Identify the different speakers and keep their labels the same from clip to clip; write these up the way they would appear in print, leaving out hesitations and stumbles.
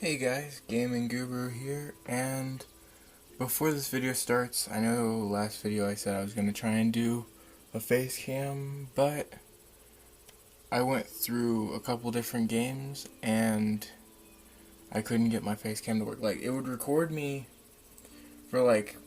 Speaker 1: Hey guys, Gaming Guru here, and before this video starts, I know last video I said I was going to try and do a face cam, but I went through a couple different games and I couldn't get my face cam to work. Like, it would record me for like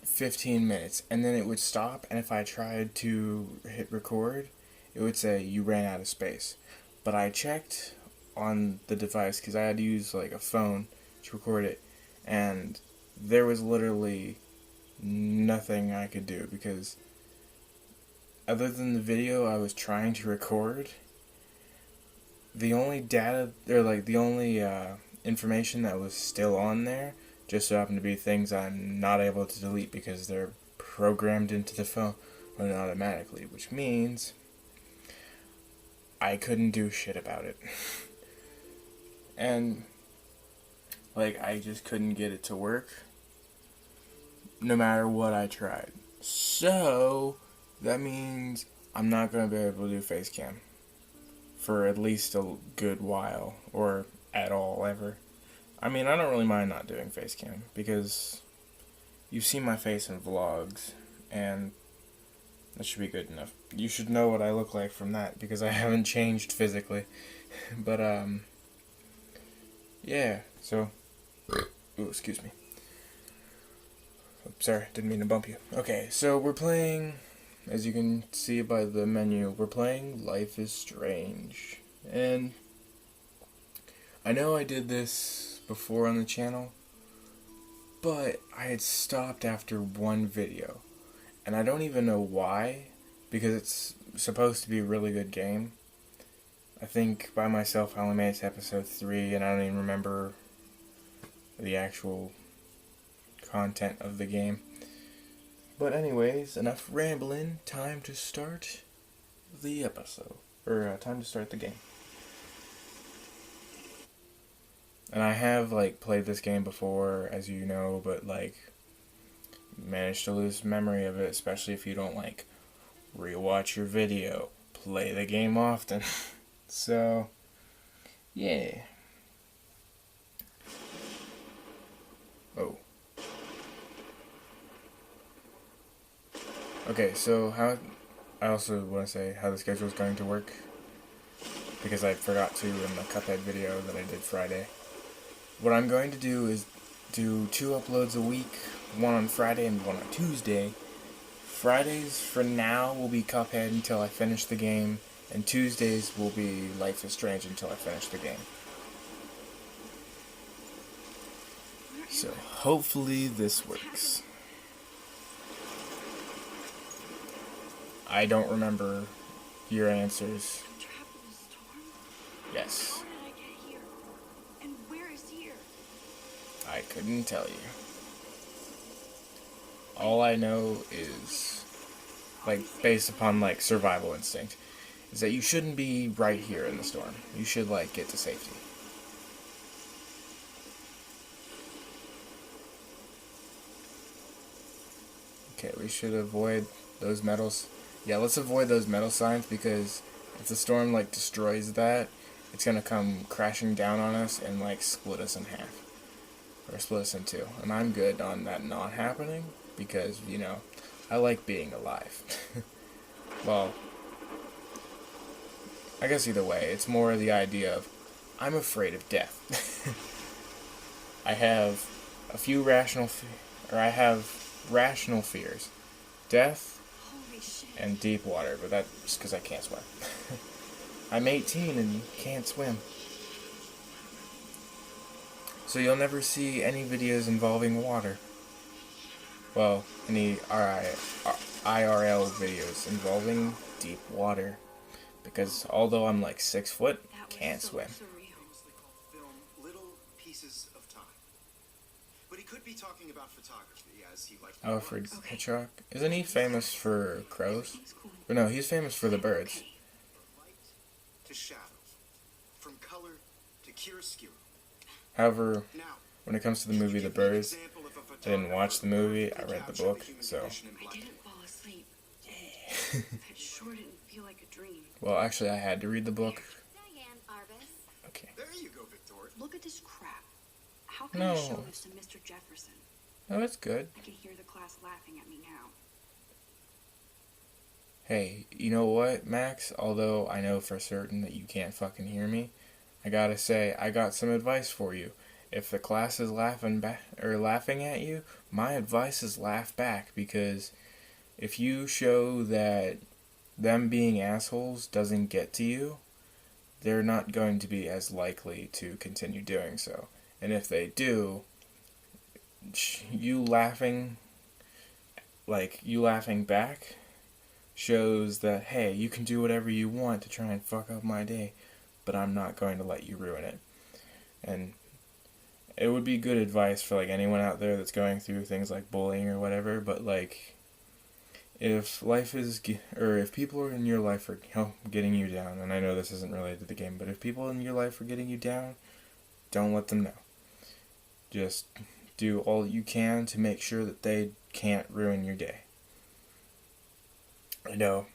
Speaker 1: 15 minutes and then it would stop, and if I tried to hit record, it would say you ran out of space. But I checked on the device because I had to use like a phone to record it, and there was literally nothing I could do because other than the video I was trying to record, the only data or like the only information that was still on there just so happened to be things I'm not able to delete because they're programmed into the phone automatically, which means I couldn't do shit about it. And like, I just couldn't get it to work no matter what I tried. So that means I'm not going to be able to do face cam for at least a good while, or at all ever. I mean, I don't really mind not doing face cam because you've seen my face in vlogs and that should be good enough. You should know what I look like from that because I haven't changed physically. But yeah, so ooh, excuse me. Oops, sorry, didn't mean to bump you. Okay, so we're playing, as you can see by the menu, we're playing Life is Strange. And I know I did this before on the channel, but I had stopped after one video. And I don't even know why, because it's supposed to be a really good game. I think by myself I only made it to episode 3, and I don't even remember the actual content of the game. But anyways, enough rambling, time to start the episode. Or time to start the game. And I have like played this game before, as you know, but like managed to lose memory of it, especially if you don't like rewatch your video, play the game often. So yeah. Oh. Okay, so I also want to say how the schedule is going to work, because I forgot to in the Cuphead video that I did Friday. What I'm going to do is do 2 uploads a week, one on Friday and one on Tuesday. Fridays for now will be Cuphead until I finish the game, and Tuesdays will be Life is Strange until I finish the game. So hopefully this works. I don't remember your answers. Yes.
Speaker 2: How did I get here? And where is here?
Speaker 1: I couldn't tell you. All I know is, like, based upon, like, survival instinct, is that you shouldn't be right here in the storm. You should, like, get to safety. Okay, we should avoid those metals. Yeah, let's avoid those metal signs, because if the storm, like, destroys that, it's gonna come crashing down on us and, like, split us in half. Or split us in two. And I'm good on that not happening, because, you know, I like being alive. Well, I guess either way, it's more the idea of, I'm afraid of death. I have a few rational fears. Death and deep water, but that's because I can't swim. I'm 18 and can't swim. So you'll never see any videos involving water. Well, any IRL videos involving deep water. Because although I'm like 6 foot, can't swim.
Speaker 3: Famously called film Little Pieces of Time. But he could be talking about photography, as he liked.
Speaker 1: Alfred Hitchcock. Isn't he famous for crows? Or no, he's famous for the birds.
Speaker 3: From light to shadow, from color to chiaroscuro.
Speaker 1: However,
Speaker 3: Now,
Speaker 1: when it comes to the movie The Birds, I didn't watch the movie, I read the book, so...
Speaker 2: I didn't fall asleep. That sure didn't feel like a dream.
Speaker 1: Well, actually, I had to read the book.
Speaker 4: Diane Arbus.
Speaker 1: Okay.
Speaker 3: There you go, Victoria.
Speaker 2: Look at this crap. How can
Speaker 1: No.
Speaker 2: I show this to Mr. Jefferson?
Speaker 1: No, that's good.
Speaker 2: I can hear the class laughing at me now.
Speaker 1: Hey, you know what, Max? Although I know for certain that you can't fucking hear me, I gotta say, I got some advice for you. If the class is laughing at you, my advice is laugh back, because if you show that them being assholes doesn't get to you, they're not going to be as likely to continue doing so. And if they do, you laughing back shows that, hey, you can do whatever you want to try and fuck up my day, but I'm not going to let you ruin it. And it would be good advice for, like, anyone out there that's going through things like bullying or whatever, but, like, if people in your life are getting you down, and I know this isn't related to the game, but if people in your life are getting you down, don't let them know. Just do all you can to make sure that they can't ruin your day. I know,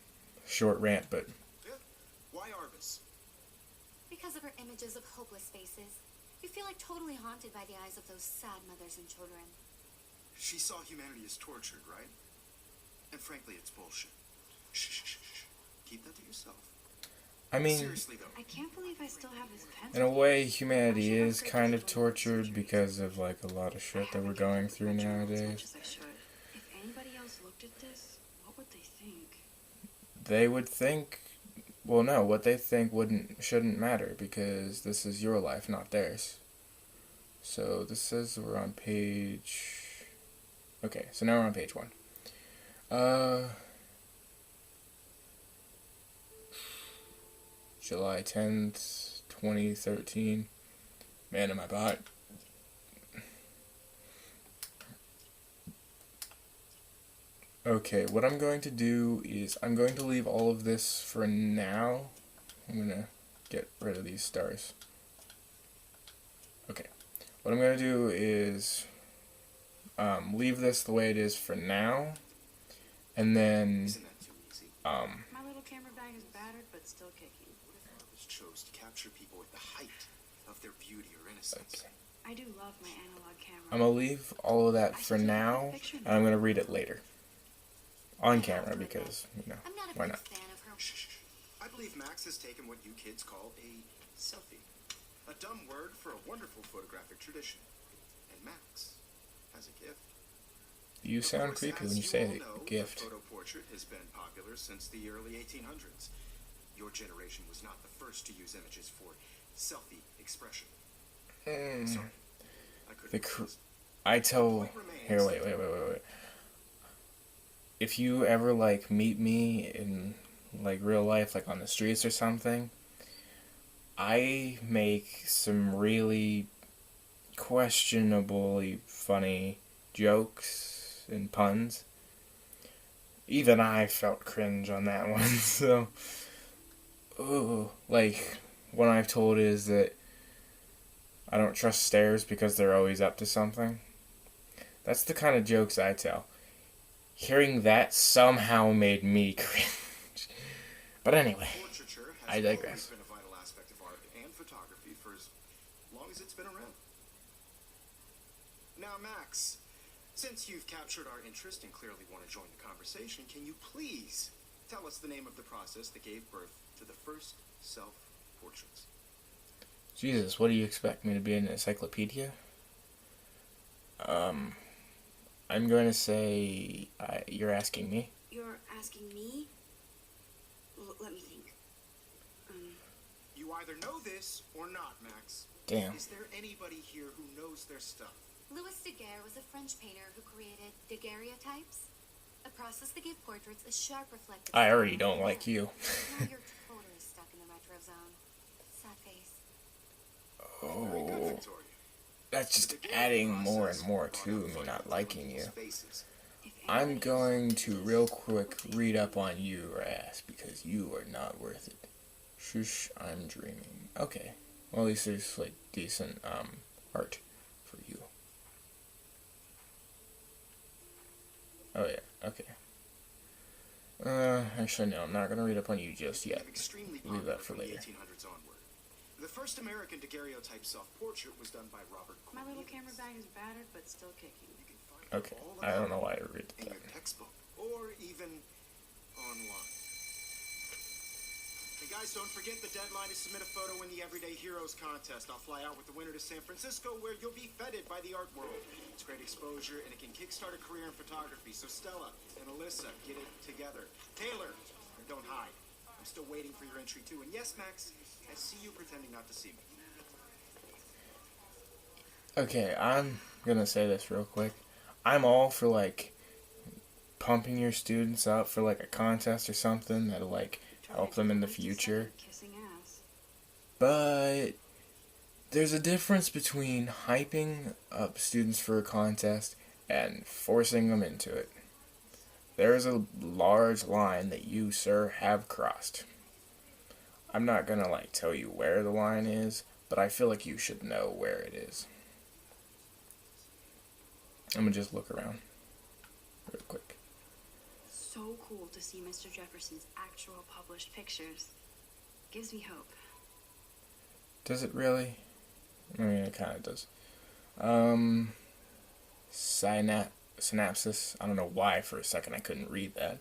Speaker 1: short rant, but...
Speaker 3: Yeah. Why Arvis?
Speaker 4: Because of her images of hopeless faces. You feel like totally haunted by the eyes of those sad mothers and children.
Speaker 3: She saw humanity as tortured, right? And frankly, it's bullshit. Shh, shh, shh, shh. Keep that to yourself.
Speaker 1: I mean,
Speaker 3: Seriously, though.
Speaker 2: I can't believe I still have this pencil.
Speaker 1: in a way, humanity is kind of tortured because of, like, a lot of shit that we're going through nowadays.
Speaker 2: If anybody else looked at this, what would they think?
Speaker 1: They would think, well, no, what they think shouldn't matter, because this is your life, not theirs. So this says we're on page... Okay, so now we're on page 1. July 10th, 2013. Man, am I hot. Okay, what I'm going to do is I'm going to leave all of this for now. I'm going to get rid of these stars. Okay, what I'm going to do is leave this the way it is for now, and then
Speaker 3: Isn't that too easy?
Speaker 2: My little camera bag is battered, but still kicking.
Speaker 3: What if Arvis chose to capture people at the height of their beauty or innocence?
Speaker 1: okay.
Speaker 2: I do love my analog camera.
Speaker 1: I'm going to leave all of that for now, and I'm going to read it later. On camera, because, you know,
Speaker 4: I'm not a
Speaker 1: why
Speaker 4: big
Speaker 1: not?
Speaker 4: fan of her.
Speaker 3: Shh, shh, shh. I believe Max has taken what you kids call a selfie. A dumb word for a wonderful photographic tradition. And Max has a gift.
Speaker 1: You
Speaker 3: Of
Speaker 1: sound
Speaker 3: course,
Speaker 1: creepy
Speaker 3: as
Speaker 1: when you say
Speaker 3: all
Speaker 1: the
Speaker 3: know,
Speaker 1: gift.
Speaker 3: The photo portrait has been popular since the early 1800s. Your generation was not the first to use images for selfie expression. Sorry, I couldn't resist.
Speaker 1: I tell...
Speaker 3: Point remains
Speaker 1: Here, wait. If you ever, like, meet me in, like, real life, like, on the streets or something, I make some really questionably funny jokes and puns. Even I felt cringe on that one, so... Ooh, like, one I've told is that I don't trust stairs because they're always up to something. That's the kind of jokes I tell. Hearing that somehow made me cringe. But anyway,
Speaker 3: Portraiture has
Speaker 1: I digress.
Speaker 3: always been a vital aspect of art and photography for as long as it's been around. Now, Max, since you've captured our interest and clearly want to join the conversation, can you please tell us the name of the process that gave birth to the first self-portraits?
Speaker 1: Jesus, what do you expect me to be, an encyclopedia? I'm going to say, you're asking me?
Speaker 2: You're asking me? Let me think.
Speaker 3: You either know this or not, Max.
Speaker 1: Damn.
Speaker 3: Is there anybody here who knows their stuff?
Speaker 4: Louis Daguerre was a French painter who created daguerreotypes, a process that gave portraits a sharp reflective
Speaker 1: I already
Speaker 4: style.
Speaker 1: don't like you.
Speaker 4: Now you're totally stuck in the retro zone. Sad face.
Speaker 3: Very good,
Speaker 1: Oh,
Speaker 3: Victoria.
Speaker 1: that's just
Speaker 3: The Daguerre
Speaker 1: adding more
Speaker 3: process
Speaker 1: and more
Speaker 3: brought
Speaker 1: to
Speaker 3: out
Speaker 1: me
Speaker 3: vital
Speaker 1: not liking you.
Speaker 3: faces.
Speaker 2: If
Speaker 1: I'm
Speaker 2: anybody
Speaker 1: going
Speaker 2: else
Speaker 1: to
Speaker 2: looked at
Speaker 1: real
Speaker 2: this,
Speaker 1: quick
Speaker 2: what would they
Speaker 1: read up
Speaker 2: think?
Speaker 1: on your ass because you are not worth it. Shush, I'm dreaming. Okay. Well, at least there's, like, decent art for you. Oh yeah, okay. Actually no, I'm not gonna read up on you just yet.
Speaker 3: Became extremely
Speaker 1: Leave that
Speaker 3: popular
Speaker 1: for
Speaker 3: from the
Speaker 1: later.
Speaker 3: 1800s onward. The first American daguerreotype self-portrait was done by Robert
Speaker 2: My little
Speaker 3: Cornelius.
Speaker 2: camera bag is battered but still kicking.
Speaker 3: You can find
Speaker 1: Okay,
Speaker 3: all
Speaker 1: I don't
Speaker 3: about
Speaker 1: know why I
Speaker 3: it
Speaker 1: read
Speaker 3: in
Speaker 1: that.
Speaker 3: your textbook or even online. Hey guys, don't forget the deadline to submit a photo in the Everyday Heroes contest. I'll fly out with the winner to San Francisco, where you'll be feted by the art world. It's great exposure, and it can kickstart a career in photography. So Stella and Alyssa, get it together. Taylor, don't hide. I'm still waiting for your entry too. And yes, Max, I see you pretending not to see me.
Speaker 1: Okay, I'm gonna say this real quick. I'm all for, like, pumping your students up for, like, a contest or something that'll, like, help them in the future.
Speaker 2: Kissing ass.
Speaker 1: But there's a difference between hyping up students for a contest and forcing them into it. There is a large line that you, sir, have crossed. I'm not gonna, like, tell you where the line is, but I feel like you should know where it is. I'm gonna just look around real quick.
Speaker 2: So cool to see Mr. Jefferson's actual published pictures. Gives me hope.
Speaker 1: Does it really? I mean, it kind of does. Synapsis. I don't know why for a second I couldn't read that.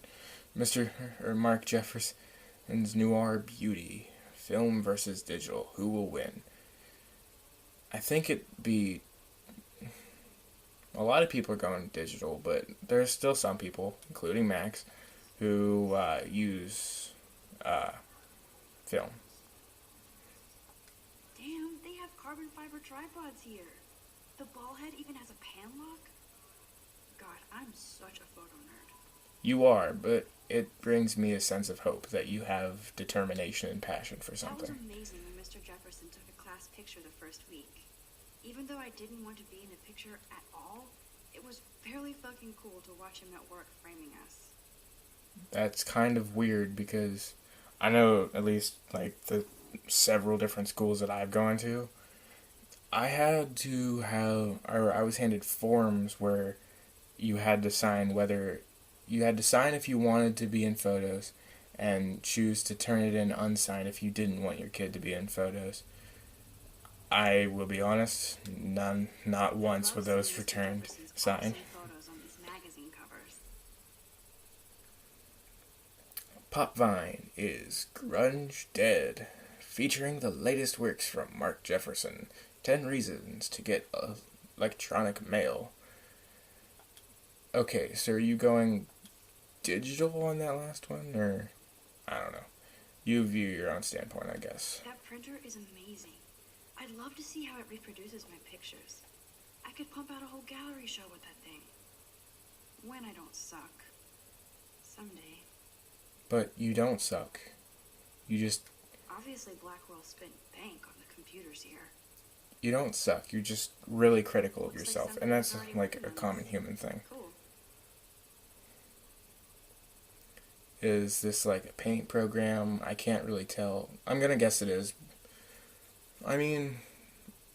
Speaker 1: Mark Jefferson's Noir Beauty. Film versus digital. Who will win? I think it'd be... A lot of people are going digital, but there's still some people, including Max, who use film.
Speaker 2: Damn, they have carbon fiber tripods here. The ball head even has a pan lock. God, I'm such a photo nerd.
Speaker 1: You are, but it brings me a sense of hope that you have determination and passion for
Speaker 2: That was
Speaker 1: something.
Speaker 2: amazing when Mr. Jefferson took a class picture the first week. Even though I didn't want to be in the picture at all, it was fairly fucking cool to watch him at work framing us.
Speaker 1: That's kind of weird because I know at least like the several different schools that I've gone to, I was handed forms where you had to sign if you wanted to be in photos and choose to turn it in unsigned if you didn't want your kid to be in photos. I will be honest, not once were those returned signed.
Speaker 2: Photos on these magazine covers.
Speaker 1: Popvine is Grunge Dead, featuring the latest works from Mark Jefferson. 10 reasons to get electronic mail. Okay, so are you going digital on that last one, or I don't know. You view your own standpoint, I guess.
Speaker 2: That printer is amazing. I'd love to see how it reproduces my pictures. I could pump out a whole gallery show with that thing. When I don't suck. Someday.
Speaker 1: But you don't suck. You just...
Speaker 2: Obviously Blackwell spent bank on the computers here.
Speaker 1: You don't suck. You're just really critical of
Speaker 2: Looks like
Speaker 1: yourself. And that's
Speaker 2: somebody's
Speaker 1: like
Speaker 2: already
Speaker 1: a
Speaker 2: working on
Speaker 1: common
Speaker 2: this.
Speaker 1: human thing.
Speaker 2: Cool.
Speaker 1: Is this like a paint program? I can't really tell. I'm gonna guess it is. I mean,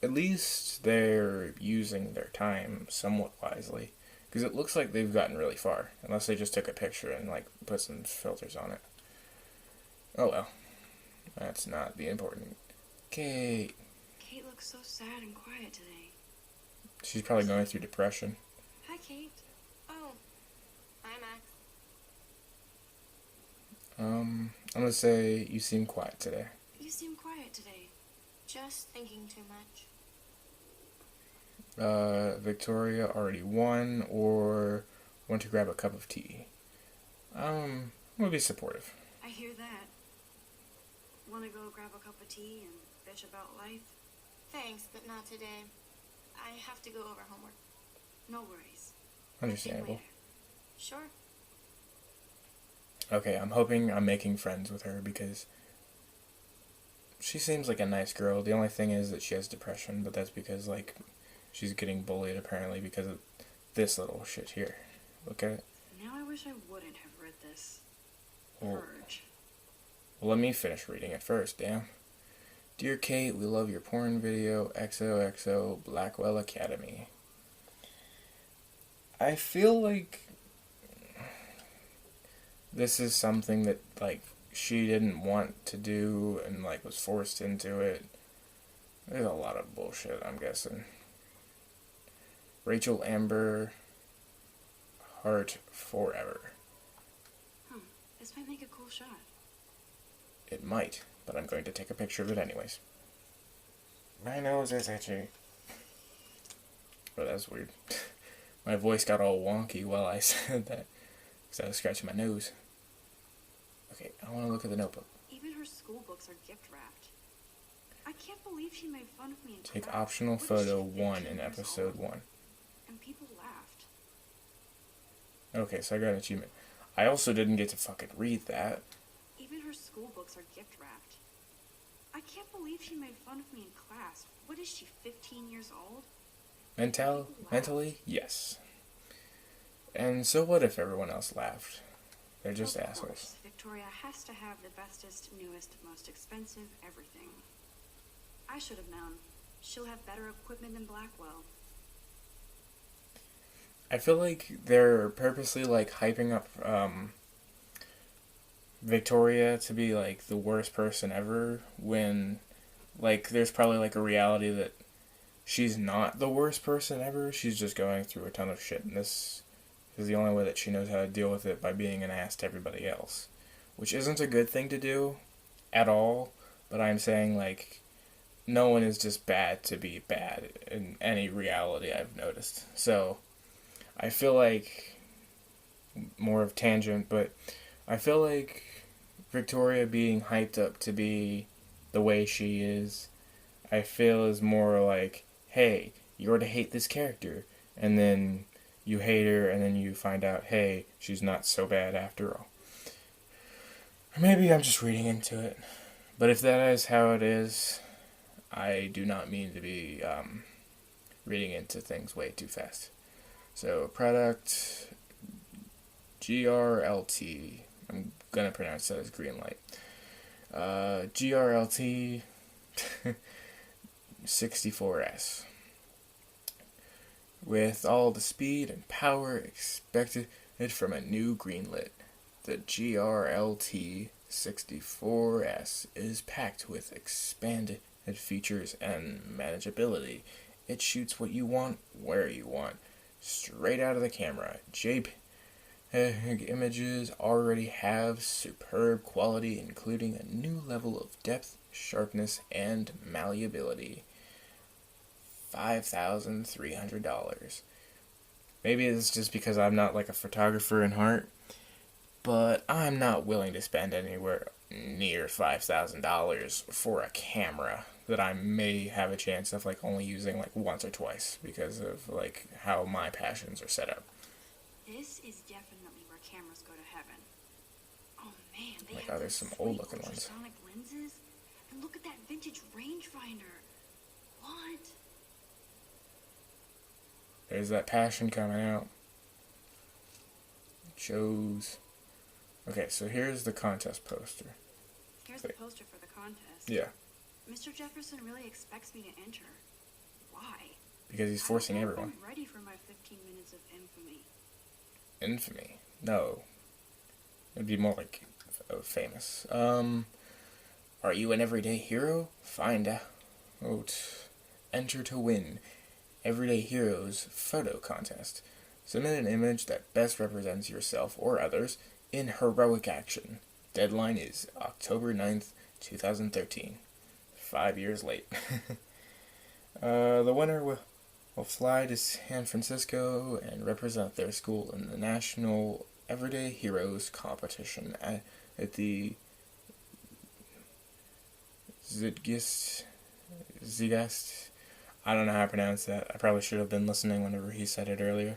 Speaker 1: at least they're using their time somewhat wisely. Because it looks like they've gotten really far. Unless they just took a picture and like put some filters on it. Oh well. That's not the important. Kate.
Speaker 2: Kate looks so sad and quiet today.
Speaker 1: She's probably going through depression.
Speaker 2: Hi, Kate.
Speaker 4: Oh, hi, Max.
Speaker 1: I'm gonna say you seem quiet today.
Speaker 2: You seem quiet today.
Speaker 4: Just thinking too much.
Speaker 1: Victoria already won, or want to grab a cup of tea. I'm gonna be supportive.
Speaker 2: I hear that. Want to go grab a cup of tea and bitch about life?
Speaker 4: Thanks, but not today. I have to go over homework.
Speaker 2: No worries.
Speaker 1: Understandable.
Speaker 2: Later.
Speaker 4: Sure.
Speaker 1: Okay, I'm hoping I'm making friends with her because she seems like a nice girl. The only thing is that she has depression, but that's because, like, she's getting bullied apparently because of this little shit here. Look at it.
Speaker 2: Now I wish I wouldn't have read this.
Speaker 1: Well,
Speaker 2: Purge.
Speaker 1: well, let me finish reading it first, damn. Dear Kate, we love your porn video. XOXO Blackwell Academy. I feel like this is something that, like, she didn't want to do and, like, was forced into it. There's a lot of bullshit, I'm guessing. Rachel Amber Heart Forever.
Speaker 2: This might make a cool shot.
Speaker 1: It might, but I'm going to take a picture of it anyways. My nose is itchy. Oh, that's weird. My voice got all wonky while I said that, because I was scratching my nose. Okay, I want to look at the notebook.
Speaker 2: Even her school books are gift wrapped. I can't believe she made fun of me in
Speaker 1: Take
Speaker 2: class.
Speaker 1: optional
Speaker 2: What is
Speaker 1: photo
Speaker 2: she,
Speaker 1: 1
Speaker 2: 15
Speaker 1: in
Speaker 2: years
Speaker 1: episode
Speaker 2: old?
Speaker 1: 1.
Speaker 2: And people laughed.
Speaker 1: Okay, so I got an achievement. I also didn't get to fucking read that.
Speaker 2: Even her school books are gift wrapped. I can't believe she made fun of me in class. What is she, 15 years old?
Speaker 1: Mentally, yes. And so what if everyone else laughed? They're just
Speaker 2: Of
Speaker 1: assholes.
Speaker 2: course, Victoria has to have the bestest, newest, most expensive everything. I should have known. She'll have better equipment than Blackwell.
Speaker 1: I feel like they're purposely like hyping up Victoria to be like the worst person ever when like there's probably like a reality that she's not the worst person ever. She's just going through a ton of shit, and this is the only way that she knows how to deal with it, by being an ass to everybody else, which isn't a good thing to do at all. But I'm saying, like, no one is just bad to be bad in any reality I've noticed. So I feel like, more of tangent, but I feel like Victoria being hyped up to be the way she is, I feel is more like, hey, you're to hate this character, and then you hate her, and then you find out, hey, she's not so bad after all. Or maybe I'm just reading into it. But if that is how it is, I do not mean to be reading into things way too fast. So, product GRLT. I'm gonna pronounce that as green light. GRLT 64S. With all the speed and power expected from a new greenlit, the GRLT 64S is packed with expanded features and manageability. It shoots what you want, where you want, straight out of the camera. JPEG images already have superb quality, including a new level of depth, sharpness, and malleability. $5,300. Maybe it's just because I'm not like a photographer in heart, but I'm not willing to spend anywhere near $5,000 for a camera that I may have a chance of like only using like once or twice because of like how my passions are set up.
Speaker 2: This is definitely where cameras go to heaven. Oh man, they
Speaker 1: Like,
Speaker 2: have
Speaker 1: there's
Speaker 2: those
Speaker 1: some old
Speaker 2: sweet
Speaker 1: looking ones.
Speaker 2: ultrasonic lenses. And look at that vintage rangefinder. What?
Speaker 1: There's that passion coming out. It shows. Okay, so here's the contest poster.
Speaker 2: Here's the poster for the contest.
Speaker 1: Yeah,
Speaker 2: Mr. Jefferson really expects me to enter. Why?
Speaker 1: because he's forcing
Speaker 2: I don't know
Speaker 1: everyone.
Speaker 2: if I'm ready for my 15 minutes of infamy.
Speaker 1: Infamy. No. It'd be more like famous. Are you an everyday hero? Find out. Enter to win. Everyday Heroes Photo Contest. Submit an image that best represents yourself or others in heroic action. Deadline is October 9th, 2013. 5 years late. The winner will fly to San Francisco and represent their school in the National Everyday Heroes competition at the Zigast. I don't know how to pronounce that. I probably should have been listening whenever he said it earlier.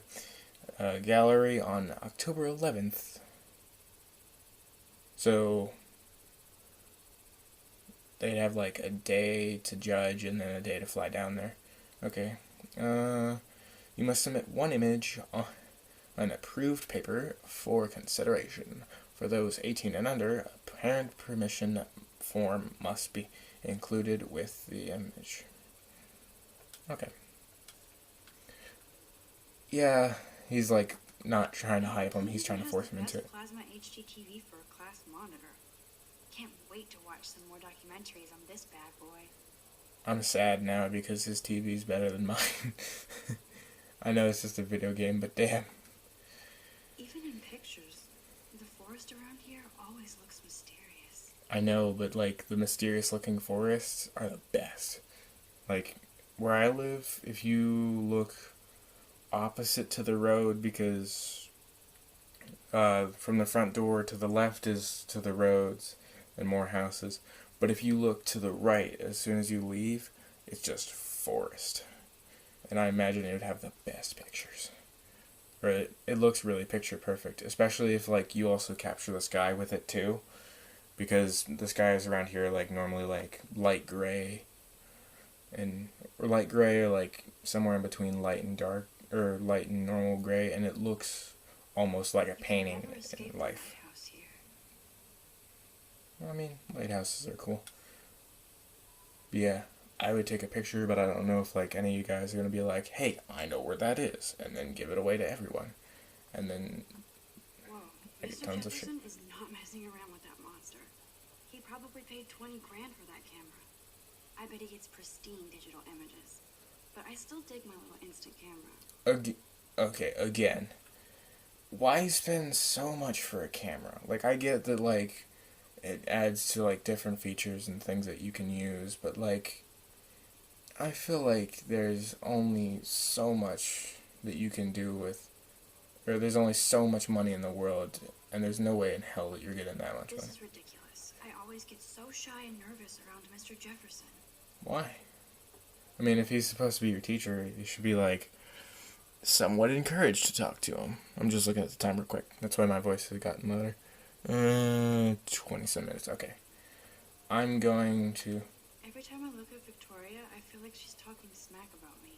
Speaker 1: Gallery on October 11th. So they'd have like a day to judge and then a day to fly down there. Okay. You must submit one image on an approved paper for consideration. For those 18 and under, a parent permission form must be included with the image. Okay. Yeah, he's like not trying to hype him, he's trying to force him into it.
Speaker 2: Plasma HDTV for a class monitor. Can't wait to watch some more documentaries on this bad boy.
Speaker 1: I'm sad now because his TV's better than mine. I know it's just a video game, but damn.
Speaker 2: Even in pictures, the forest around here always looks mysterious.
Speaker 1: I know, but like the mysterious looking forests are the best. Like where I live, if you look opposite to the road, because from the front door to the left is to the roads and more houses. But if you look to the right, as soon as you leave, it's just forest. And I imagine it would have the best pictures. Or it looks really picture perfect, especially if like you also capture the sky with it too. Because the skies around here are like normally like light gray, or light gray, or like somewhere in between light and dark, or light and normal gray, and it looks almost like a painting in life. I mean, lighthouses are cool. But yeah, I would take a picture, but I don't know if like any of you guys are gonna be like, "Hey, I know where that is," and then give it away to everyone, and then
Speaker 2: Whoa,
Speaker 1: I get
Speaker 2: Mr.
Speaker 1: tons of shit.
Speaker 2: Jefferson is not messing around with that monster. He probably paid 20 grand for that camera. I bet he gets pristine digital images. But I still dig my little instant camera.
Speaker 1: Okay, again, why spend so much for a camera? Like, I get that like it adds to like different features and things that you can use, but like I feel like there's only so much that you can do with, or there's only so much money in the world, and there's no way in hell that you're getting that much
Speaker 2: This
Speaker 1: money.
Speaker 2: is ridiculous. I always get so shy and nervous around Mr. Jefferson.
Speaker 1: Why? I mean, if he's supposed to be your teacher, you should be like somewhat encouraged to talk to him. I'm just looking at the timer quick. That's why my voice has gotten louder. 20-some minutes. Okay. I'm going to...
Speaker 2: Every time I look at Victoria, I feel like she's talking smack about me.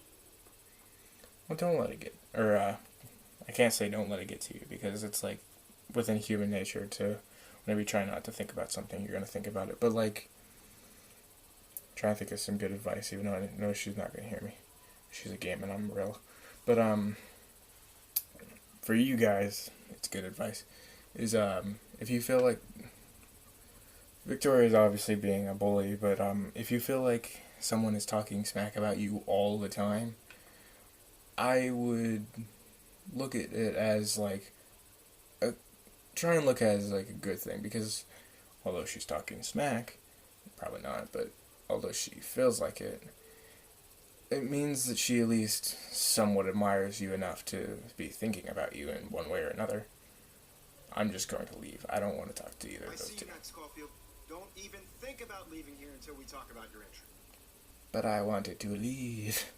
Speaker 1: Well, don't let it get... Or, I can't say don't let it get to you, because it's like within human nature to... Whenever you try not to think about something, you're going to think about it. But, like... Try to think of some good advice, even though I know she's not going to hear me. She's a game and I'm real. But, for you guys, it's good advice. Is, if you feel like... Victoria's obviously being a bully, but, if you feel like someone is talking smack about you all the time, I would look at it as, like... Try and look at it as, like, a good thing, because although she's talking smack, probably not, but although she feels like it, it means that she at least somewhat admires you enough to be thinking about you in one way or another. I'm just going to leave. I don't want to talk to either
Speaker 3: I
Speaker 1: of those
Speaker 3: see
Speaker 1: two.
Speaker 3: you next, Caulfield. Don't even think about leaving here until we talk about your entry.
Speaker 1: But I wanted to leave.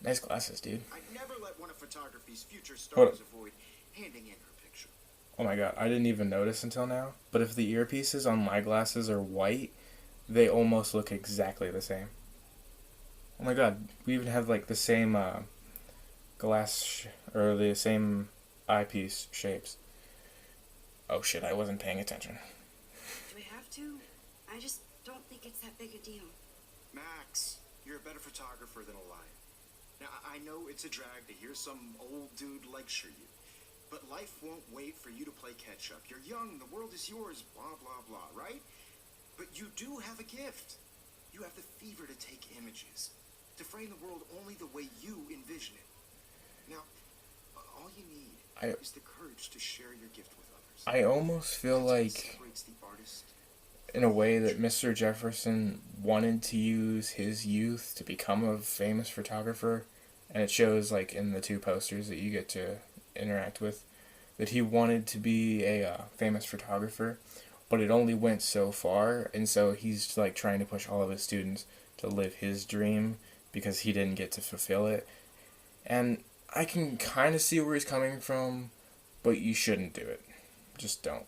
Speaker 1: Nice glasses, dude.
Speaker 3: I'd never let one of photography's future
Speaker 1: Hold
Speaker 3: stars avoid handing in her picture.
Speaker 1: Oh my god, I didn't even notice until now. But if the earpieces on my glasses are white, they almost look exactly the same. Oh my god, we even have like the same or the same eyepiece shapes. Oh shit, I wasn't paying attention.
Speaker 2: Do we have to? I just don't think it's that big a deal.
Speaker 3: Max, you're a better photographer than a liar. Now, I know it's a drag to hear some old dude lecture you, but life won't wait for you to play catch-up. You're young, the world is yours, blah, blah, blah, right? But you do have a gift. You have the fever to take images, to frame the world only the way you envision it. Now, all you need is the courage to share your gift with others.
Speaker 1: I almost feel
Speaker 3: That's what
Speaker 1: like,
Speaker 3: separates the artist
Speaker 1: in a way, that Mr. Jefferson wanted to use his youth to become a famous photographer, and it shows like in the two posters that you get to interact with, that he wanted to be a famous photographer, but it only went so far, and so he's like trying to push all of his students to live his dream because he didn't get to fulfill it. And I can kind of see where he's coming from, but you shouldn't do it. Just don't.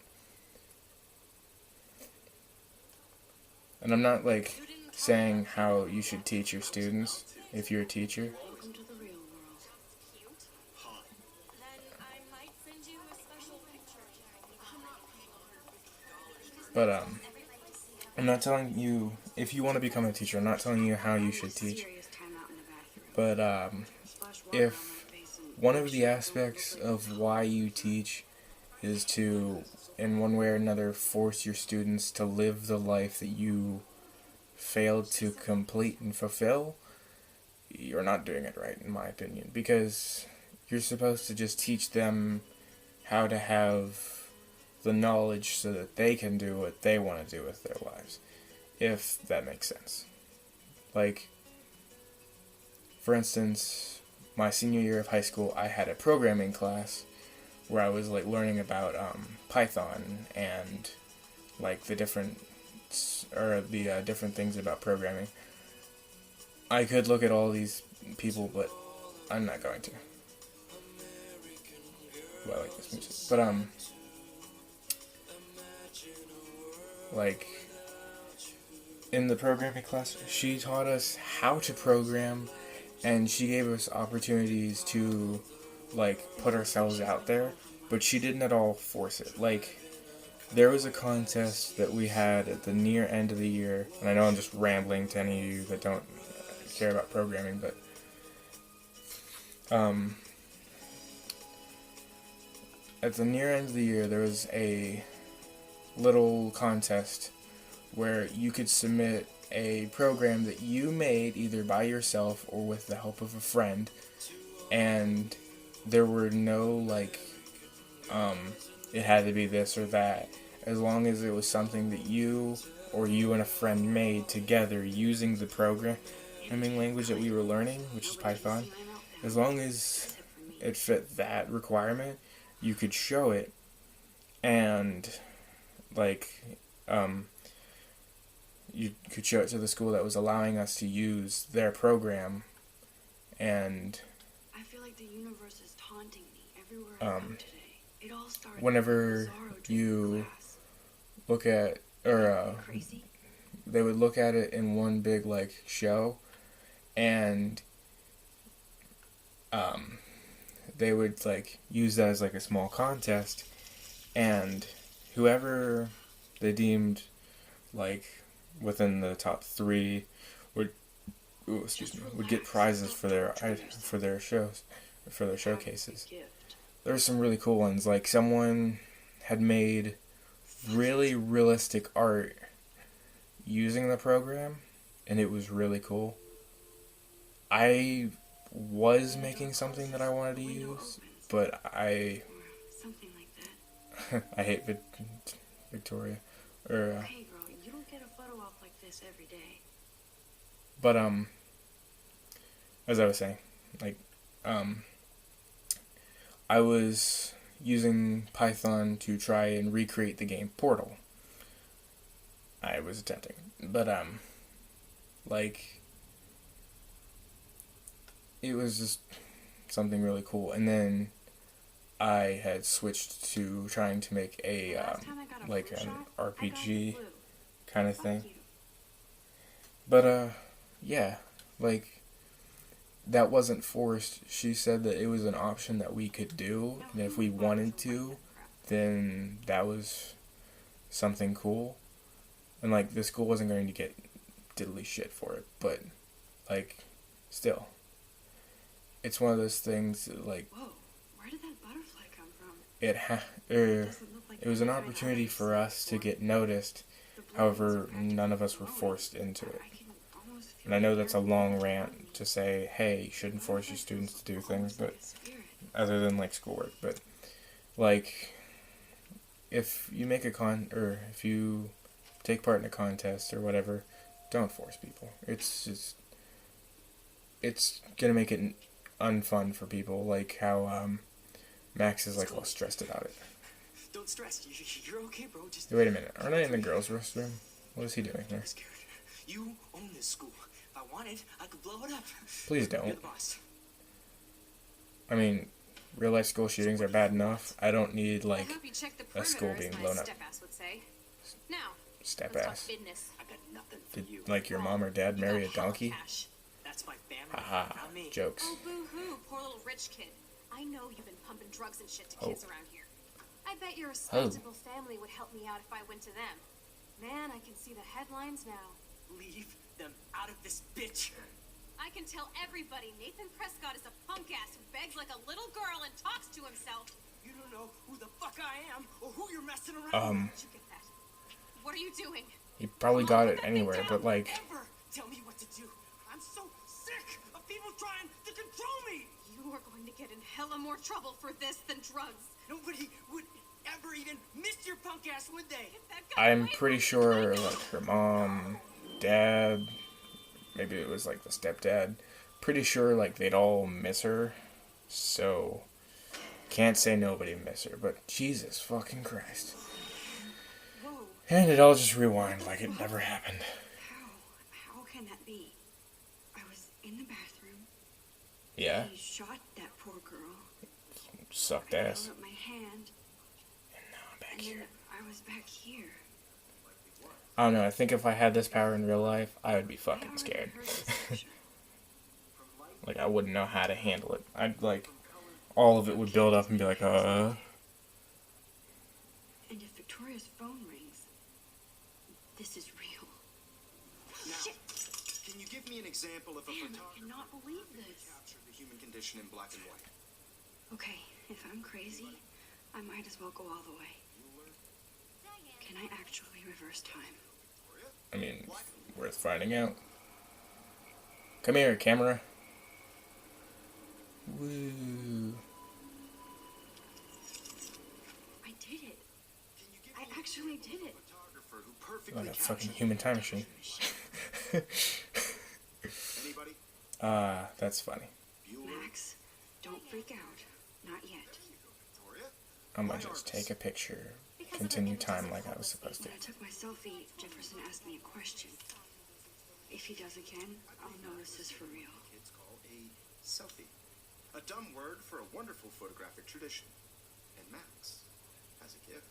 Speaker 1: And I'm not like saying how you should teach your students if you're a teacher,
Speaker 2: Welcome to the real world.
Speaker 4: Cute.
Speaker 3: Hi.
Speaker 4: Then I might send you a special picture.
Speaker 1: but I'm not telling you if you want to become a teacher. I'm not telling you how you should teach.
Speaker 2: Serious time out in the bathroom.
Speaker 1: But
Speaker 2: Splash water
Speaker 1: if
Speaker 2: on my face and
Speaker 1: one of the
Speaker 2: shit, don't
Speaker 1: aspects
Speaker 2: look like
Speaker 1: of why you teach is to, in one way or another, force your students to live the life that you failed to complete and fulfill, you're not doing it right, in my opinion. Because you're supposed to just teach them how to have the knowledge so that they can do what they want to do with their lives, if that makes sense. Like, for instance, my senior year of high school, I had a programming class where I was like learning about Python and like the different different things about programming. I could look at all these people, but I'm not going to. Well, I like this music, but like in the programming class, she taught us how to program, and she gave us opportunities to like put ourselves out there, but she didn't at all force it. Like, there was a contest that we had at the near end of the year, and I know I'm just rambling to any of you that don't care about programming, but at the near end of the year, there was a little contest where you could submit a program that you made either by yourself or with the help of a friend, and there were no like it had to be this or that, as long as it was something that you or you and a friend made together using the programming language that we were learning, which is Python. As long as it fit that requirement, you could show it, and like you could show it to the school that was allowing us to use their program. And
Speaker 2: I feel like the universe is taunting me everywhere I go today. It all started
Speaker 1: whenever you look at, or they would look at it in one big like show, and they would like use that as like a small contest, and whoever they deemed like within the top 3 would get prizes for their shows, for their showcases. There were some really cool ones. Like, someone had made really realistic art using the program, and it was really cool. I was making something that I wanted to use, but I hate Victoria.
Speaker 2: Hey girl, you don't get a photo op like this every day.
Speaker 1: But as I was saying, like I was using Python to try and recreate the game Portal. I was attempting, but like, it was just something really cool. And then I had switched to trying to make a like an RPG kind of thing. But yeah, like, that wasn't forced. She said that it was an option that we could do, and if we wanted to, then that was something cool. And like, the school wasn't going to get diddly shit for it, but like, still, it's one of those things that, like,
Speaker 2: whoa, where did that butterfly come from?
Speaker 1: It was an opportunity for us to get noticed. However, none of us were forced into it. And I know that's a long rant to say, hey, you shouldn't force your students to do things, but other than like schoolwork. But like, if you make if you take part in a contest or whatever, don't force people. It's gonna make it unfun for people. Like how Max is like all stressed about it.
Speaker 3: Don't stress. You're okay, bro. Just
Speaker 1: Wait a minute. Aren't I in the girls' restroom? What is he doing here?
Speaker 3: You own this school. If I wanted, I could blow it up.
Speaker 1: Please
Speaker 3: You're
Speaker 1: don't.
Speaker 3: the boss.
Speaker 1: I mean, real life school shootings are bad enough. I don't need
Speaker 4: I
Speaker 1: like
Speaker 4: hope you check the
Speaker 1: a school
Speaker 4: perimeter,
Speaker 1: being
Speaker 4: as my
Speaker 1: blown up.
Speaker 4: step-ass would say. Now,
Speaker 1: Step
Speaker 4: let's talk
Speaker 1: ass.
Speaker 4: business.
Speaker 3: I got nothing for you.
Speaker 1: Did like your mom or dad
Speaker 4: You
Speaker 1: marry a
Speaker 4: got hella
Speaker 1: donkey?
Speaker 4: cash.
Speaker 3: That's my family,
Speaker 1: Haha.
Speaker 3: not me.
Speaker 1: Jokes.
Speaker 4: Oh, boo-hoo, poor little rich kid. I know you've been pumping drugs and shit to kids around here. I bet your respectable family would help me out if I went to them. Man, I can see the headlines now.
Speaker 3: Leave them out of this bitch.
Speaker 4: I can tell everybody Nathan Prescott is a punk ass who begs like a little girl and talks to himself.
Speaker 3: You don't know who the fuck I am or who you're messing around
Speaker 4: Did you get that? What are you doing?
Speaker 1: He probably got it anywhere, but like,
Speaker 5: Ever tell me what to do. I'm so sick of people trying to control me.
Speaker 4: You are going to get in hella more trouble for this than drugs.
Speaker 5: Nobody would ever even miss your punk ass, would they?
Speaker 4: Get that guy
Speaker 1: I'm
Speaker 4: away
Speaker 1: pretty
Speaker 4: from me.
Speaker 1: sure like her mom, dad, maybe it was like the stepdad, pretty sure like they'd all miss her, so can't say nobody miss her, but Jesus fucking Christ.
Speaker 2: Whoa.
Speaker 1: And it all just rewind like it never happened.
Speaker 2: How can that be? I was in the bathroom.
Speaker 1: Yeah,
Speaker 2: He shot that poor girl.
Speaker 1: sucked
Speaker 2: I
Speaker 1: ass.
Speaker 2: held up my hand,
Speaker 1: And now I'm back
Speaker 2: and
Speaker 1: here.
Speaker 2: then I was back here.
Speaker 1: I don't know, I think if I had this power in real life, I would be
Speaker 2: I
Speaker 1: fucking
Speaker 2: already
Speaker 1: scared.
Speaker 2: heard this picture.
Speaker 1: Like, I wouldn't know how to handle it. I'd, like, all of it would build up and be like,
Speaker 2: And if Victoria's phone rings, this is real.
Speaker 3: Now,
Speaker 2: Shit!
Speaker 3: can you give me an example of a
Speaker 2: Man, I
Speaker 3: photographer
Speaker 2: cannot believe
Speaker 3: who
Speaker 2: this.
Speaker 3: captured the human condition in black and white?
Speaker 2: Okay, if I'm crazy, I might as well go all the way. Can I actually reverse time?
Speaker 1: I mean, worth finding out. Come here, camera. Woo.
Speaker 2: I did it.
Speaker 3: Can you give
Speaker 2: I
Speaker 3: me
Speaker 2: actually did it.
Speaker 3: a photographer who perfectly
Speaker 1: Like a fucking
Speaker 3: captured
Speaker 1: human time machine.
Speaker 3: Anybody?
Speaker 1: That's funny.
Speaker 3: Bueller?
Speaker 2: Max, don't freak out. Not yet.
Speaker 3: Victoria?
Speaker 1: I'm gonna just take a picture, continue time like I was supposed to.
Speaker 2: When I took my selfie, Jefferson asked me a question. If he does again, I'll know this is for real.
Speaker 3: Kids call a selfie. A dumb word for a wonderful photographic tradition. And Max, as a gift.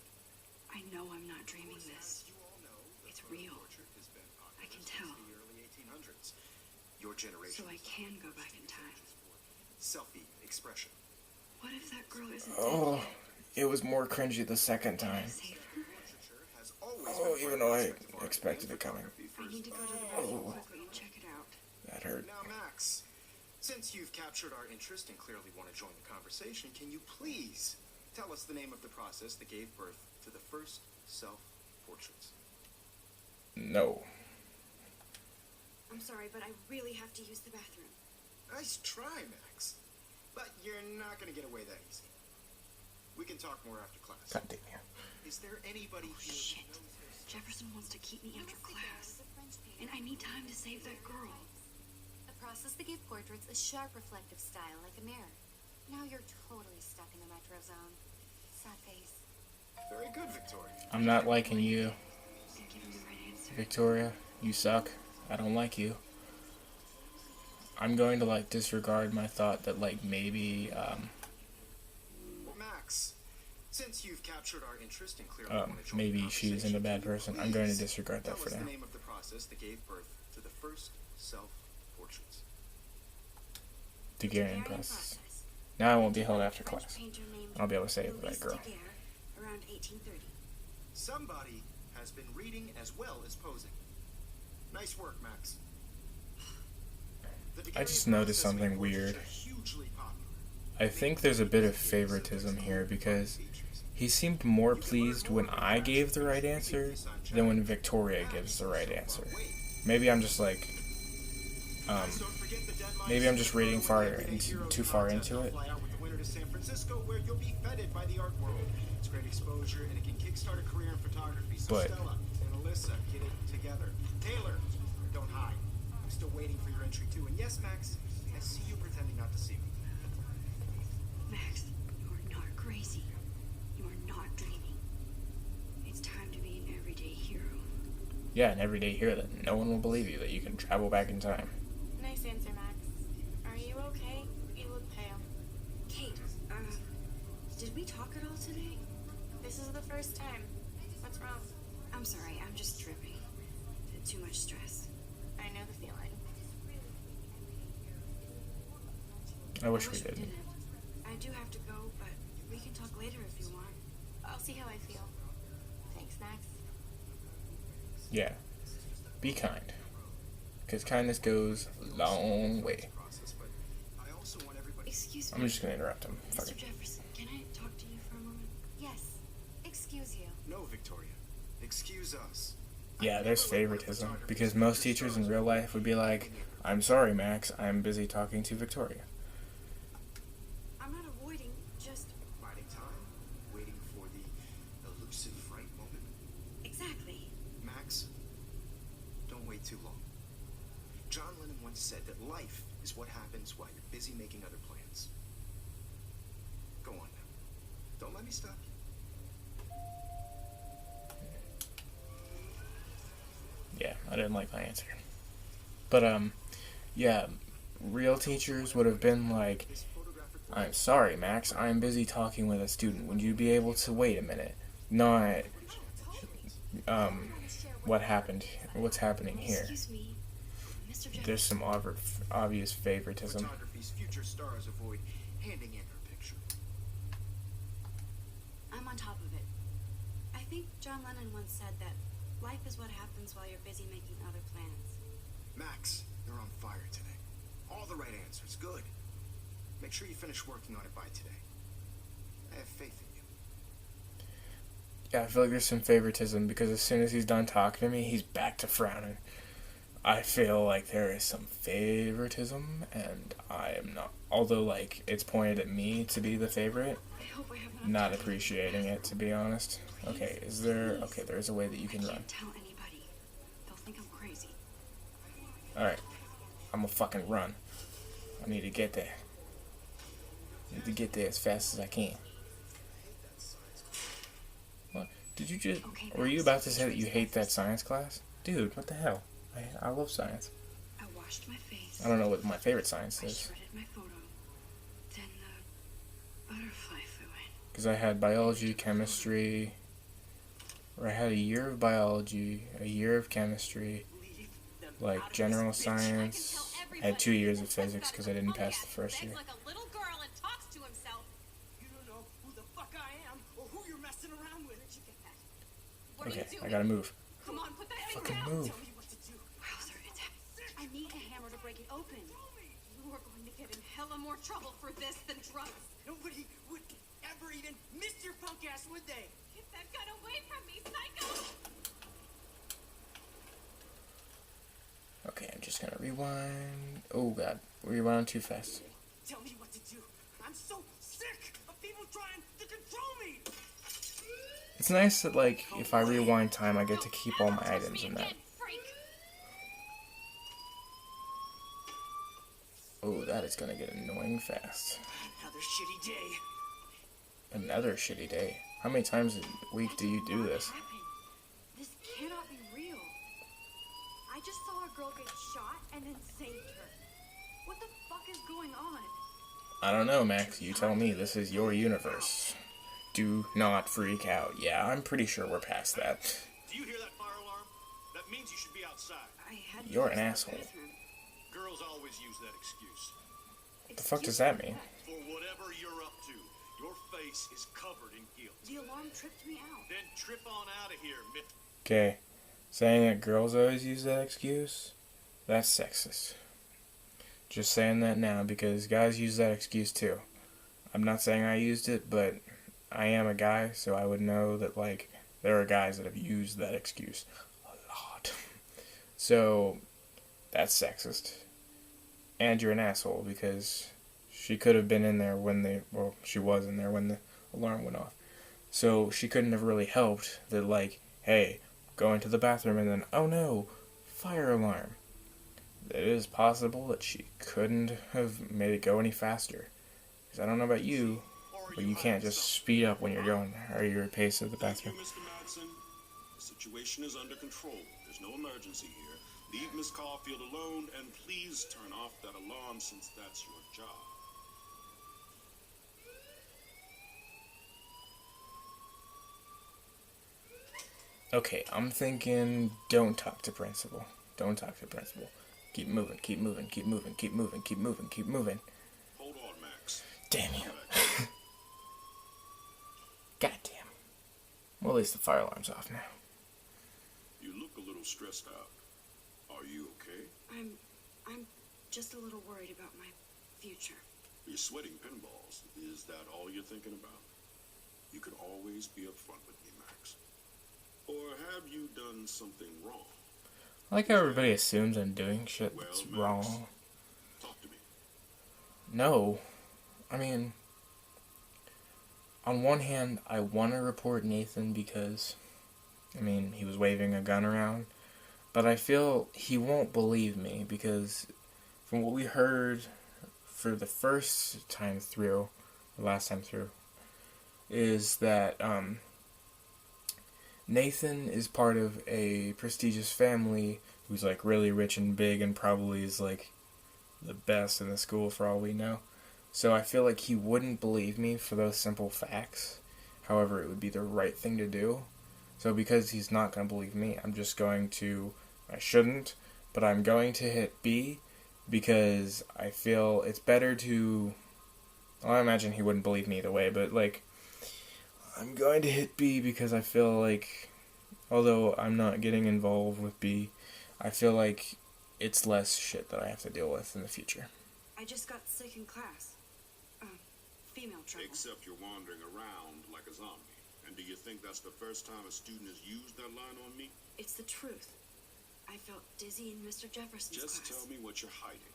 Speaker 2: I know I'm not dreaming this.
Speaker 3: You all know the
Speaker 2: It's
Speaker 3: photo
Speaker 2: real.
Speaker 3: portrait has been popular
Speaker 2: I can
Speaker 3: since
Speaker 2: tell.
Speaker 3: the early 1800s. Your generation.
Speaker 2: So I can go back in time.
Speaker 3: Selfie expression.
Speaker 2: What if that girl isn't
Speaker 1: Oh,
Speaker 2: dead
Speaker 1: it was more cringy the second
Speaker 2: yet? Can I
Speaker 1: time.
Speaker 2: save her?
Speaker 3: Literature has always
Speaker 1: Oh,
Speaker 3: been
Speaker 1: even
Speaker 3: part
Speaker 1: though
Speaker 3: of
Speaker 1: I
Speaker 3: aspect of art
Speaker 1: expected
Speaker 3: and
Speaker 1: it coming.
Speaker 3: photography
Speaker 2: I need to go to the
Speaker 3: first.
Speaker 2: bathroom quickly and check it out.
Speaker 1: That hurt.
Speaker 3: Now, Max, since you've captured our interest and clearly want to join the conversation, can you please tell us the name of the process that gave birth to the first self-portraits?
Speaker 1: No.
Speaker 2: I'm sorry, but I really have to use the bathroom.
Speaker 3: Nice try, Max. But you're not going to get away that easy. We can talk more after class.
Speaker 1: God damn you.
Speaker 3: Is there anybody here
Speaker 2: Shit.
Speaker 3: who knows this?
Speaker 2: Jefferson wants to keep me after class. And I need time to save that girl.
Speaker 4: The process that gave portraits a sharp reflective style like a mirror. Now you're totally stuck in the metro zone. Sad face.
Speaker 3: Very good, Victoria.
Speaker 1: I'm not liking you,
Speaker 2: And give him the right answer.
Speaker 1: Victoria. You suck. I don't like you. I'm going to, like, disregard my thought that, like, maybe,
Speaker 3: Well, Max, since you've captured our interest and clearly want to join
Speaker 1: maybe
Speaker 3: the
Speaker 1: she isn't a bad
Speaker 3: conversation,
Speaker 1: person. I'm going to
Speaker 3: please
Speaker 1: disregard that
Speaker 3: tell
Speaker 1: for
Speaker 3: us
Speaker 1: now.
Speaker 3: the name of the process that gave birth to the first self-portraits.
Speaker 1: Daguerrean process. Now I won't be held after class. I'll be able to save that girl.
Speaker 2: Around 1830.
Speaker 3: Somebody has been reading as well as posing. Nice work, Max. The
Speaker 1: I just
Speaker 3: Daguerrean
Speaker 1: noticed
Speaker 3: process
Speaker 1: something
Speaker 3: made
Speaker 1: weird.
Speaker 3: portraiture hugely popular.
Speaker 1: I think there's a bit of favoritism here because he seemed more pleased when I gave the right answer than when Victoria gives the right answer. Maybe I'm just like, maybe I'm just reading too far into it.
Speaker 3: Fly out with the winner to San Francisco, where you'll be feted by the art world. It's great exposure, and it can kickstart a career in photography. So
Speaker 1: But-
Speaker 3: Stella and Alyssa, get it together. Taylor, don't hide. I'm still waiting for your entry too. And yes, Max, I see you pretending not to see me.
Speaker 2: Max, you are not crazy. You are not dreaming. It's time to be an everyday hero.
Speaker 1: Yeah, an everyday hero that no one will believe you that you can travel back in time.
Speaker 6: Nice answer, Max. Are you okay? You look pale.
Speaker 2: Kate, did we talk at all today?
Speaker 6: This is the first time. What's wrong?
Speaker 2: I'm sorry, I'm just tripping. Too much stress.
Speaker 6: I know the feeling.
Speaker 1: I wish we didn't.
Speaker 2: I do have to go, but we can talk later if you want.
Speaker 6: I'll see how I feel. Thanks, Max.
Speaker 1: Yeah. Be kind. Because kindness goes a long way.
Speaker 3: Process, but I also want everybody.
Speaker 2: Excuse me,
Speaker 1: I'm just going to interrupt him. Fuck
Speaker 2: Mr.
Speaker 1: it.
Speaker 2: Jefferson, can I talk to you for a moment?
Speaker 4: Yes. Excuse you.
Speaker 3: No, Victoria. Excuse us.
Speaker 1: yeah, there's favoritism, because most teachers in real life would be like, I'm sorry, Max, I'm busy talking to Victoria.
Speaker 2: I'm not avoiding, just...
Speaker 3: Biding time, waiting for the elusive right moment.
Speaker 2: Exactly.
Speaker 3: Max, don't wait too long. John Lennon once said that life is what happens while you're busy making other plans. Go on now. Don't let me stop you.
Speaker 1: Yeah, I didn't like my answer. But, yeah, real teachers would have been like, I'm sorry, Max, I'm busy talking with a student. Would you be able to wait a minute? Not, what's happening here.
Speaker 2: Excuse me, Mr. Jackson.
Speaker 1: There's some obvious favoritism.
Speaker 3: Photography's future stars avoid handing in her picture.
Speaker 2: I'm on top of it. I think John Lennon once said that life is what happens while you're busy making other plans.
Speaker 3: Max, you're on fire today. All the right answers. Good. Make sure you finish working on it by today. I have faith in you.
Speaker 1: Yeah, I feel like there's some favoritism, because as soon as he's done talking to me, he's back to frowning. I feel like there is some favoritism, and I am not, although, like, it's pointed at me to be the favorite,
Speaker 2: I hope I have enough
Speaker 1: not
Speaker 2: time.
Speaker 1: appreciating it, to be honest. Okay, there is a way that you
Speaker 2: I
Speaker 1: can run.
Speaker 2: can't tell anybody. They'll think I'm crazy.
Speaker 1: Alright, I'm gonna fucking run. I need to get there. I need to get there as fast as I can. What? Did you just... Were you about to say that you hate that science class? Dude, what the hell? I love science.
Speaker 2: I washed my face.
Speaker 1: I don't know what my favorite science
Speaker 2: I
Speaker 1: is.
Speaker 2: shredded my photo. Then the butterfly flew in.
Speaker 1: Because I had biology, chemistry... Or I had a year of biology, a year of chemistry, like general science. I had 2 years of physics because I didn't pass the first year.
Speaker 4: Like a little girl and talks to himself.
Speaker 5: You don't know who the fuck I am or who you're messing around with.
Speaker 4: Where'd you get that? What are
Speaker 1: Okay,
Speaker 4: you
Speaker 1: I
Speaker 4: doing?
Speaker 1: gotta move.
Speaker 4: Come on, put that thing
Speaker 1: Fucking
Speaker 4: down.
Speaker 1: move.
Speaker 5: Tell me what to do.
Speaker 2: Wowzer, it's heavy. I need a hammer to break it open.
Speaker 4: You are going to get in hella more trouble for this than drugs.
Speaker 5: Nobody would ever even miss your punk ass, would they?
Speaker 4: Get that gun away from me, psycho!
Speaker 1: Okay, I'm just gonna rewind. Oh god, rewind too fast.
Speaker 5: Tell me what to do. I'm so sick of people trying to control me.
Speaker 1: It's nice that, like, if I rewind time, I get to keep all my
Speaker 4: Touch
Speaker 1: items
Speaker 4: me
Speaker 1: in that.
Speaker 4: again, freak.
Speaker 1: Oh, that is gonna get annoying fast.
Speaker 5: Another shitty day.
Speaker 1: Another shitty day. How many times a week do you do this?
Speaker 2: Happen. This cannot be real. I just saw a girl get shot and then saved her. What the fuck is going on?
Speaker 1: I don't know, Max. You tell me. This is your universe. Do not freak out. Yeah, I'm pretty sure we're past that.
Speaker 7: Do you hear that fire alarm? That means you should be outside.
Speaker 2: I had to
Speaker 1: You're
Speaker 2: use
Speaker 1: an
Speaker 2: the
Speaker 1: asshole.
Speaker 2: bathroom.
Speaker 7: Girls always use that excuse.
Speaker 1: What the fuck does that mean?
Speaker 7: For whatever you're up to, your face is covered in guilt.
Speaker 2: The alarm tripped me out.
Speaker 7: Then trip on out of here,
Speaker 1: Okay. Saying that girls always use that excuse? That's sexist. Just saying that now because guys use that excuse too. I'm not saying I used it, but I am a guy, so I would know that, like, there are guys that have used that excuse a lot. So, that's sexist. And you're an asshole because she could have been in there she was in there when the alarm went off. So, she couldn't have really helped that, like, hey, go into the bathroom and then, oh no, fire alarm. It is possible that she couldn't have made it go any faster. Because I don't know about you, but you can't just speed up when you're going, or your pace of the bathroom.
Speaker 7: Thank you, Mr. Madsen. The situation is under control. There's no emergency here. Leave Miss Caulfield alone, and please turn off that alarm since that's your job.
Speaker 1: Okay, I'm thinking, don't talk to principal. Don't talk to principal. Keep moving, keep moving, keep moving, keep moving, keep moving, keep moving.
Speaker 7: Hold on, Max.
Speaker 1: Damn you. Goddamn. Well, at least the fire alarm's off now.
Speaker 7: You look a little stressed out. Are you okay?
Speaker 2: I'm just a little worried about my future.
Speaker 7: You're sweating pinballs. Is that all you're thinking about? You can always be upfront with me, Max. Or have you done something wrong?
Speaker 1: I like how everybody assumes I'm doing shit that's
Speaker 7: Well, Max,
Speaker 1: wrong.
Speaker 7: talk to me.
Speaker 1: No. I mean, on one hand, I want to report Nathan because, I mean, he was waving a gun around. But I feel he won't believe me because from what we heard for the first time through, the last time through, is that Nathan is part of a prestigious family who's like really rich and big and probably is like the best in the school for all we know. So I feel like he wouldn't believe me for those simple facts. However, it would be the right thing to do. So because he's not going to believe me, I'm just going to, I shouldn't, but I'm going to hit B because I feel it's better to, well, I imagine he wouldn't believe me either way, but like, I'm going to hit B because I feel like, although I'm not getting involved with B, I feel like it's less shit that I have to deal with in the future.
Speaker 2: I just got sick in class. Female trouble.
Speaker 7: Except you're wandering around like a zombie. And do you think that's the first time a student has used that line on me?
Speaker 2: It's the truth. I felt dizzy in Mr. Jefferson's
Speaker 7: Just
Speaker 2: class.
Speaker 7: tell me what you're hiding.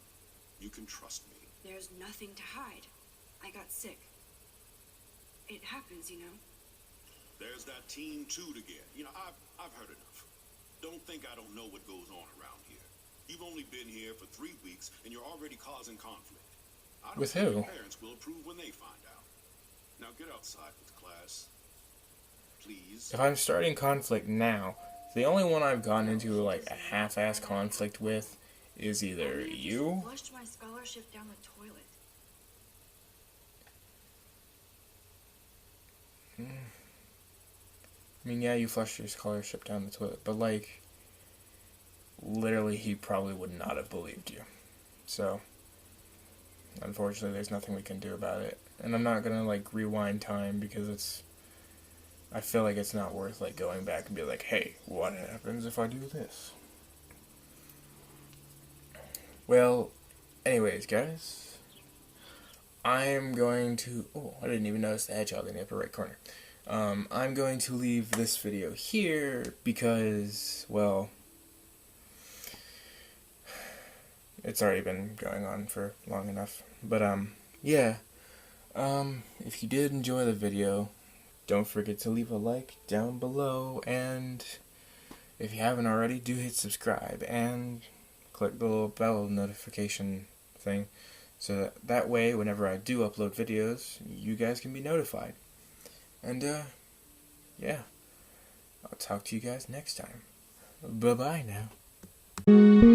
Speaker 7: You can trust me.
Speaker 2: There's nothing to hide. I got sick. It happens, you know.
Speaker 7: There's that teen toot again. You know, I've heard enough. Don't think I don't know what goes on around here. You've only been here for 3 weeks, and you're already causing conflict. I don't
Speaker 1: With
Speaker 7: think
Speaker 1: who?
Speaker 7: your parents will approve when they find out. Now get outside with class. Please.
Speaker 1: If I'm starting conflict now, the only one I've gotten into like a half-ass conflict with is either
Speaker 2: I
Speaker 1: you.
Speaker 2: flushed my scholarship down the toilet.
Speaker 1: I mean, yeah, you flushed your scholarship down the toilet, but like, literally, he probably would not have believed you. So, unfortunately, there's nothing we can do about it. And I'm not gonna like rewind time because I feel like it's not worth like going back and be like, hey, what happens if I do this? Well, anyways, guys, I'm going to, oh, I didn't even notice the hedgehog in the upper right corner. I'm going to leave this video here because, well, it's already been going on for long enough. But, yeah, if you did enjoy the video, don't forget to leave a like down below, and if you haven't already, do hit subscribe, and click the little bell notification thing, so that way, whenever I do upload videos, you guys can be notified. And, yeah, I'll talk to you guys next time. Bye-bye now.